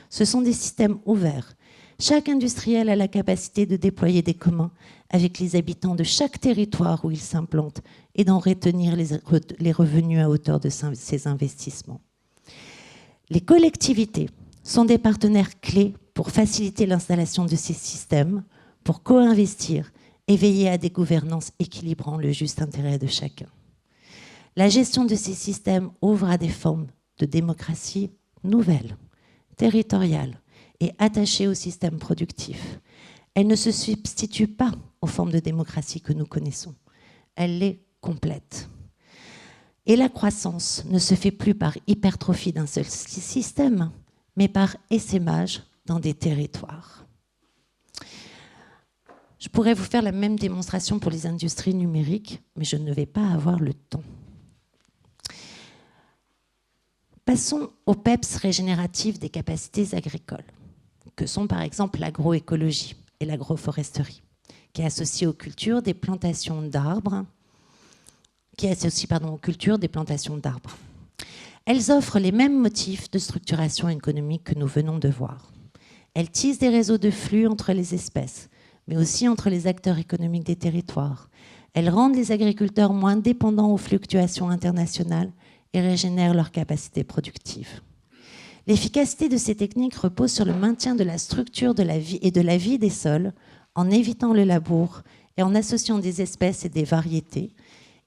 Speaker 2: Ce sont des systèmes ouverts. Chaque industriel a la capacité de déployer des communs avec les habitants de chaque territoire où il s'implante et d'en retenir les revenus à hauteur de ses investissements. Les collectivités sont des partenaires clés pour faciliter l'installation de ces systèmes, pour co-investir et veiller à des gouvernances équilibrant le juste intérêt de chacun. La gestion de ces systèmes ouvre à des formes de démocratie nouvelles, territoriales et attachées au système productif. Elle ne se substitue pas aux formes de démocratie que nous connaissons. Elle les complète. Et la croissance ne se fait plus par hypertrophie d'un seul système, mais par essaimage dans des territoires. Je pourrais vous faire la même démonstration pour les industries numériques, mais je ne vais pas avoir le temps. Passons aux PEPs régénératifs des capacités agricoles, que sont par exemple l'agroécologie et l'agroforesterie, qui associent aux cultures des plantations d'arbres, Elles offrent les mêmes motifs de structuration économique que nous venons de voir. Elles tissent des réseaux de flux entre les espèces, mais aussi entre les acteurs économiques des territoires. Elles rendent les agriculteurs moins dépendants aux fluctuations internationales et régénèrent leurs capacités productives. L'efficacité de ces techniques repose sur le maintien de la structure de la vie et de la vie des sols, en évitant le labour et en associant des espèces et des variétés,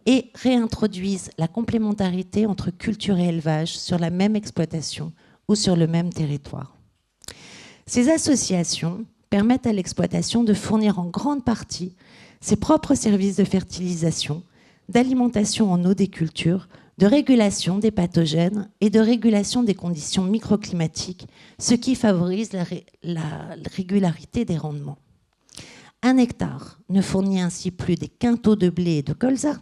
Speaker 2: et réintroduisent la complémentarité entre culture et élevage sur la même exploitation ou sur le même territoire. Ces associations permettent à l'exploitation de fournir en grande partie ses propres services de fertilisation, d'alimentation en eau des cultures, de régulation des pathogènes et de régulation des conditions microclimatiques, ce qui favorise la régularité des rendements. Un hectare ne fournit ainsi plus des quintaux de blé et de colza.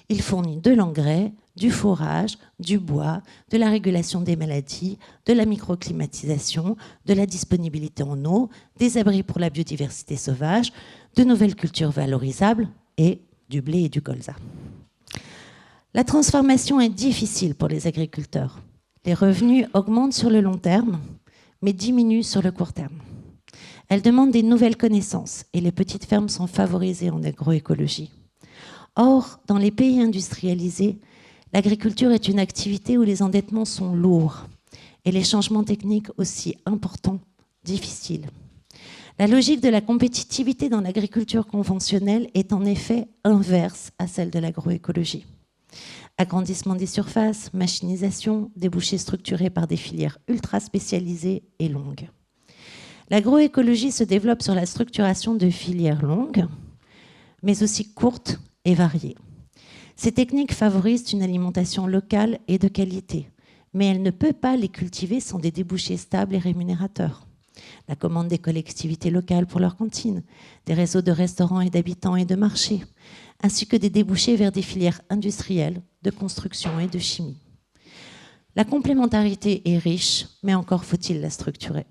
Speaker 2: Il fournit de l'engrais, du fourrage, du bois, de la régulation des maladies, de la microclimatisation, de la disponibilité en eau, des abris pour la biodiversité sauvage, de nouvelles cultures valorisables et du blé et du colza. La transformation est difficile pour les agriculteurs. Les revenus augmentent sur le long terme, mais diminuent sur le court terme. Elle demande des nouvelles connaissances et les petites fermes sont favorisées en agroécologie. Or, dans les pays industrialisés, l'agriculture est une activité où les endettements sont lourds et les changements techniques aussi importants, difficiles. La logique de la compétitivité dans l'agriculture conventionnelle est en effet inverse à celle de l'agroécologie. Agrandissement des surfaces, machinisation, débouchés structurés par des filières ultra spécialisées et longues. L'agroécologie se développe sur la structuration de filières longues, mais aussi courtes et variée. Ces techniques favorisent une alimentation locale et de qualité, mais elle ne peut pas les cultiver sans des débouchés stables et rémunérateurs. La commande des collectivités locales pour leurs cantines, des réseaux de restaurants et d'habitants et de marchés, ainsi que des débouchés vers des filières industrielles, de construction et de chimie. La complémentarité est riche, mais encore faut-il la structurer.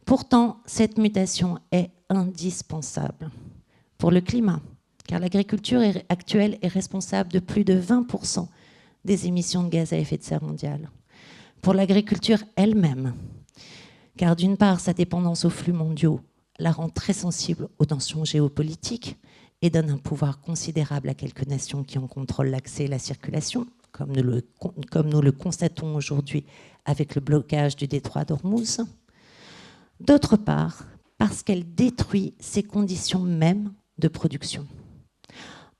Speaker 2: Pourtant, cette mutation est indispensable pour le climat, car l'agriculture actuelle est responsable de plus de 20% des émissions de gaz à effet de serre mondiales. Pour l'agriculture elle-même, car d'une part, sa dépendance aux flux mondiaux la rend très sensible aux tensions géopolitiques et donne un pouvoir considérable à quelques nations qui en contrôlent l'accès et la circulation, comme nous le constatons aujourd'hui avec le blocage du détroit d'Ormuz. D'autre part, parce qu'elle détruit ses conditions mêmes de production.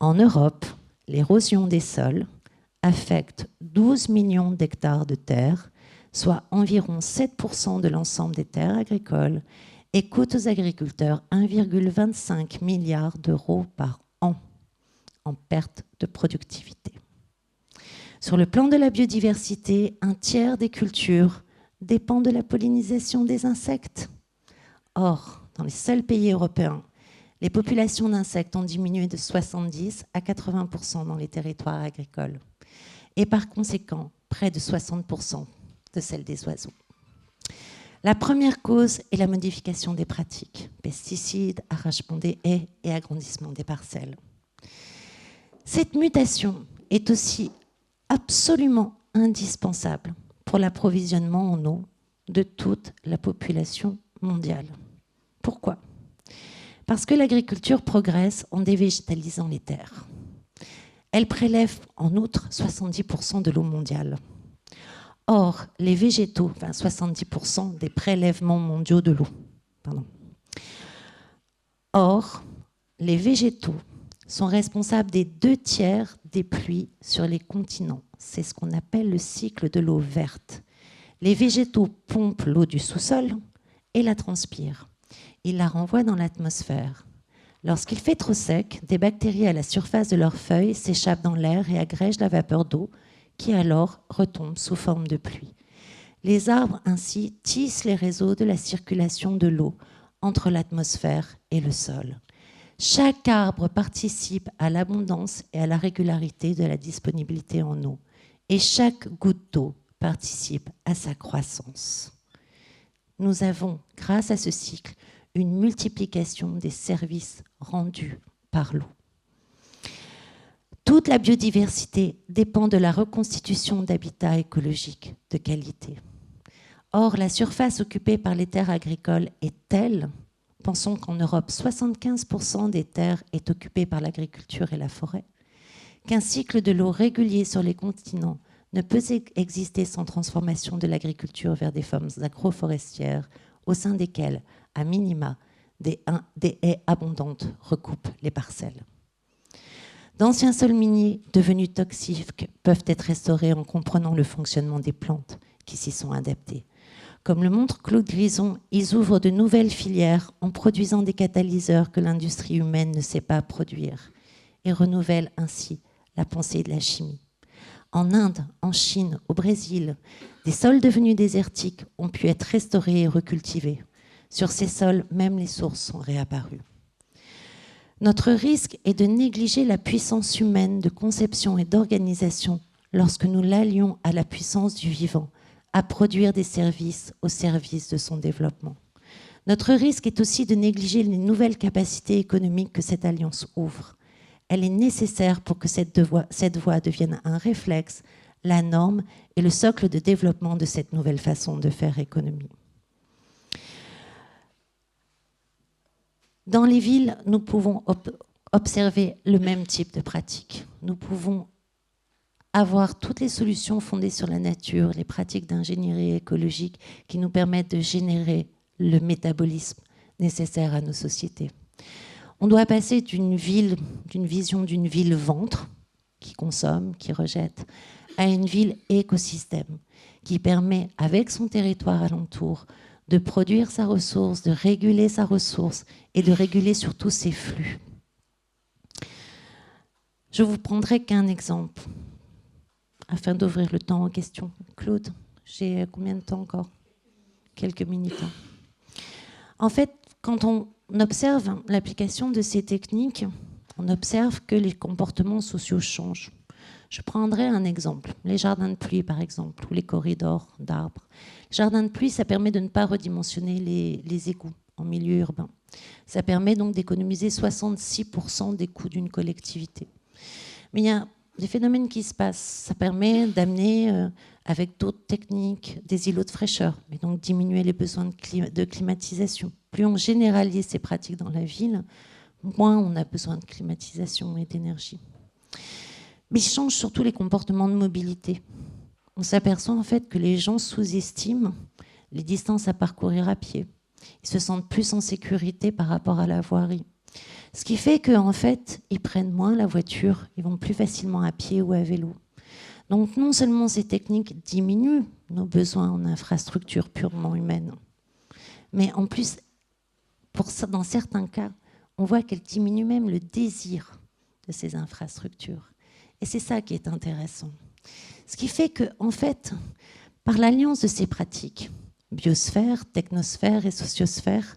Speaker 2: En Europe, l'érosion des sols affecte 12 millions d'hectares de terre, soit environ 7% de l'ensemble des terres agricoles, et coûte aux agriculteurs 1,25 milliard d'euros par an en perte de productivité. Sur le plan de la biodiversité, un tiers des cultures dépend de la pollinisation des insectes. Or, dans les seuls pays européens, les populations d'insectes ont diminué de 70 à 80% dans les territoires agricoles, et par conséquent, près de 60% de celles des oiseaux. La première cause est la modification des pratiques, pesticides, arrachement des haies et agrandissement des parcelles. Cette mutation est aussi absolument indispensable pour l'approvisionnement en eau de toute la population mondiale. Pourquoi ? Parce que l'agriculture progresse en dévégétalisant les terres. Elle prélève en outre 70% de l'eau mondiale. Or, les végétaux, 70% des prélèvements mondiaux de l'eau. Or, les végétaux sont responsables des 2/3 des pluies sur les continents. C'est ce qu'on appelle le cycle de l'eau verte. Les végétaux pompent l'eau du sous-sol et la transpirent. Ils la renvoient dans l'atmosphère. Lorsqu'il fait trop sec, des bactéries à la surface de leurs feuilles s'échappent dans l'air et agrègent la vapeur d'eau, qui alors retombe sous forme de pluie. Les arbres ainsi tissent les réseaux de la circulation de l'eau entre l'atmosphère et le sol. Chaque arbre participe à l'abondance et à la régularité de la disponibilité en eau. Et chaque goutte d'eau participe à sa croissance. Nous avons, grâce à ce cycle, une multiplication des services rendus par l'eau. Toute la biodiversité dépend de la reconstitution d'habitats écologiques de qualité. Or, la surface occupée par les terres agricoles est telle, pensons qu'en Europe, 75% des terres est occupée par l'agriculture et la forêt, qu'un cycle de l'eau régulier sur les continents ne peut exister sans transformation de l'agriculture vers des formes agroforestières au sein desquelles, à minima, des haies abondantes recoupent les parcelles. D'anciens sols miniers devenus toxiques peuvent être restaurés en comprenant le fonctionnement des plantes qui s'y sont adaptées. Comme le montre Claude Grison, ils ouvrent de nouvelles filières en produisant des catalyseurs que l'industrie humaine ne sait pas produire et renouvellent ainsi la pensée de la chimie. En Inde, en Chine, au Brésil, des sols devenus désertiques ont pu être restaurés et recultivés. Sur ces sols, même les sources sont réapparues. Notre risque est de négliger la puissance humaine de conception et d'organisation lorsque nous l'allions à la puissance du vivant, à produire des services au service de son développement. Notre risque est aussi de négliger les nouvelles capacités économiques que cette alliance ouvre. Elle est nécessaire pour que cette voie devienne un réflexe, la norme et le socle de développement de cette nouvelle façon de faire économie. Dans les villes, nous pouvons observer le même type de pratique. Nous pouvons avoir toutes les solutions fondées sur la nature, les pratiques d'ingénierie écologique qui nous permettent de générer le métabolisme nécessaire à nos sociétés. On doit passer d'une vision d'une ville ventre, qui consomme, qui rejette, à une ville écosystème, qui permet, avec son territoire alentour, de produire sa ressource, de réguler sa ressource et de réguler surtout ses flux. Je vous prendrai qu'un exemple, afin d'ouvrir le temps aux questions. Claude, j'ai combien de temps encore? Quelques minutes. En fait, quand on observe l'application de ces techniques, on observe que les comportements sociaux changent. Je prendrai un exemple, les jardins de pluie par exemple, ou les corridors d'arbres. Les jardins de pluie, ça permet de ne pas redimensionner les égouts en milieu urbain. Ça permet donc d'économiser 66% des coûts d'une collectivité. Mais il y a des phénomènes qui se passent. Ça permet d'amener, avec d'autres techniques, des îlots de fraîcheur, mais donc diminuer les besoins de climatisation. Plus on généralise ces pratiques dans la ville, moins on a besoin de climatisation et d'énergie. Mais il change surtout les comportements de mobilité. On s'aperçoit en fait que les gens sous-estiment les distances à parcourir à pied. Ils se sentent plus en sécurité par rapport à la voirie. Ce qui fait qu'en fait, ils prennent moins la voiture, ils vont plus facilement à pied ou à vélo. Donc non seulement ces techniques diminuent nos besoins en infrastructures purement humaines, mais en plus, dans certains cas, on voit qu'elles diminuent même le désir de ces infrastructures. Et c'est ça qui est intéressant. Ce qui fait que, en fait, par l'alliance de ces pratiques, biosphère, technosphère et sociosphère,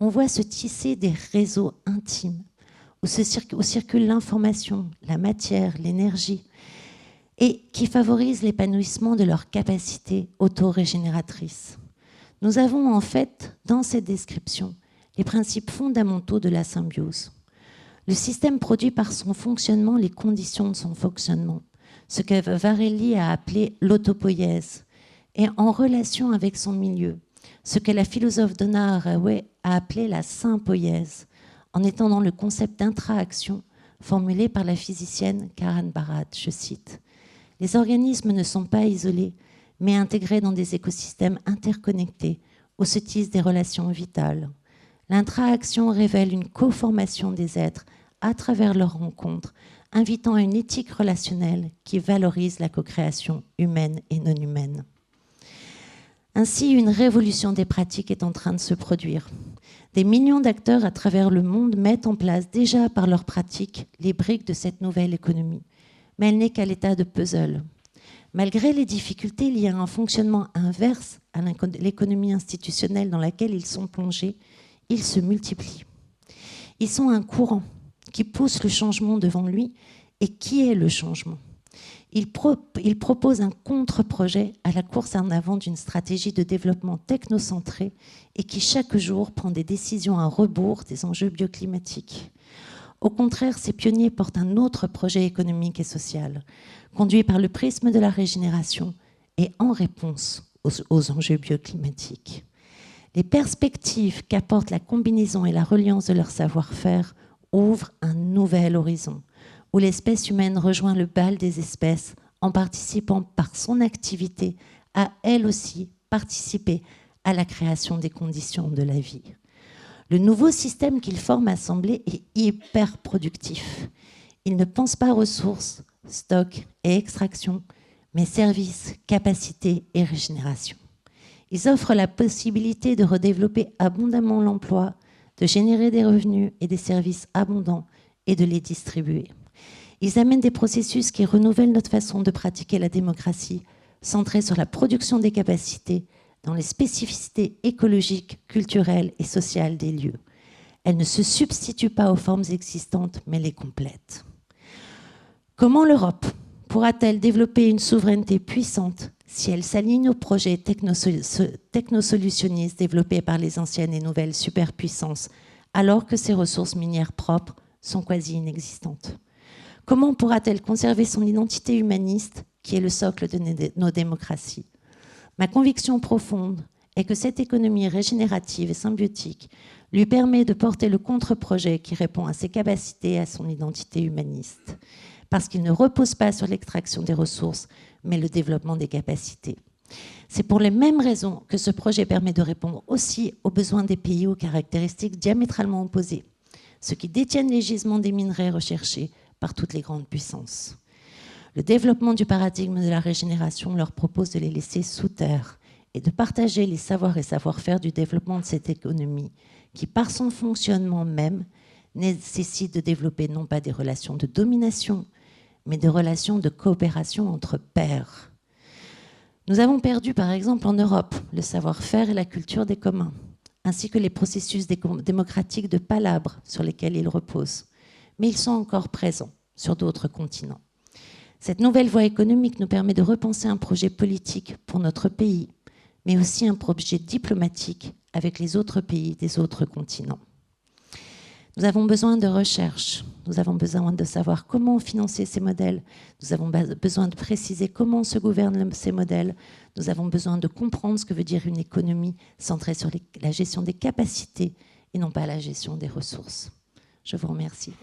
Speaker 2: on voit se tisser des réseaux intimes où circule l'information, la matière, l'énergie, et qui favorisent l'épanouissement de leurs capacités autorégénératrices. Nous avons en fait, dans cette description, les principes fondamentaux de la symbiose. Le système produit par son fonctionnement les conditions de son fonctionnement, ce que Varelli a appelé l'autopoïèse, et en relation avec son milieu, ce que la philosophe Donna Haraway a appelé la sympoïèse, en étendant le concept d'intra-action formulé par la physicienne Karen Barad, je cite. « Les organismes ne sont pas isolés, mais intégrés dans des écosystèmes interconnectés où se tissent des relations vitales. L'intra-action révèle une coformation des êtres à travers leurs rencontres, invitant à une éthique relationnelle qui valorise la co-création humaine et non humaine. » Ainsi, une révolution des pratiques est en train de se produire. Des millions d'acteurs à travers le monde mettent en place déjà par leurs pratiques les briques de cette nouvelle économie. Mais elle n'est qu'à l'état de puzzle. Malgré les difficultés liées à un fonctionnement inverse à l'économie institutionnelle dans laquelle ils sont plongés, ils se multiplient. Ils sont un courant qui pousse le changement devant lui. Et qui est le changement ? Il propose un contre-projet à la course en avant d'une stratégie de développement technocentrée et qui chaque jour prend des décisions à rebours des enjeux bioclimatiques. Au contraire, ces pionniers portent un autre projet économique et social, conduit par le prisme de la régénération et en réponse aux enjeux bioclimatiques. Les perspectives qu'apportent la combinaison et la reliance de leur savoir-faire ouvrent un nouvel horizon, où l'espèce humaine rejoint le bal des espèces en participant par son activité à elle aussi participer à la création des conditions de la vie. Le nouveau système qu'il forme assemblé est hyper productif. Il ne pense pas ressources, stock et extraction, mais services, capacités et régénération. Ils offrent la possibilité de redévelopper abondamment l'emploi, de générer des revenus et des services abondants et de les distribuer. Ils amènent des processus qui renouvellent notre façon de pratiquer la démocratie, centrée sur la production des capacités dans les spécificités écologiques, culturelles et sociales des lieux. Elles ne se substituent pas aux formes existantes, mais les complètent. Comment l'Europe pourra-t-elle développer une souveraineté puissante si elle s'aligne aux projets technosolutionnistes développés par les anciennes et nouvelles superpuissances, alors que ses ressources minières propres sont quasi inexistantes ? Comment pourra-t-elle conserver son identité humaniste, qui est le socle de nos démocraties ? Ma conviction profonde est que cette économie régénérative et symbiotique lui permet de porter le contre-projet qui répond à ses capacités et à son identité humaniste, parce qu'il ne repose pas sur l'extraction des ressources, mais le développement des capacités. C'est pour les mêmes raisons que ce projet permet de répondre aussi aux besoins des pays aux caractéristiques diamétralement opposées, ceux qui détiennent les gisements des minerais recherchés par toutes les grandes puissances. Le développement du paradigme de la régénération leur propose de les laisser sous terre et de partager les savoirs et savoir-faire du développement de cette économie qui, par son fonctionnement même, nécessite de développer non pas des relations de domination, mais de relations de coopération entre pairs. Nous avons perdu, par exemple, en Europe, le savoir-faire et la culture des communs, ainsi que les processus démocratiques de palabres sur lesquels ils reposent. Mais ils sont encore présents sur d'autres continents. Cette nouvelle voie économique nous permet de repenser un projet politique pour notre pays, mais aussi un projet diplomatique avec les autres pays des autres continents. Nous avons besoin de recherche, nous avons besoin de savoir comment financer ces modèles, nous avons besoin de préciser comment se gouvernent ces modèles, nous avons besoin de comprendre ce que veut dire une économie centrée sur la gestion des capacités et non pas la gestion des ressources. Je vous remercie.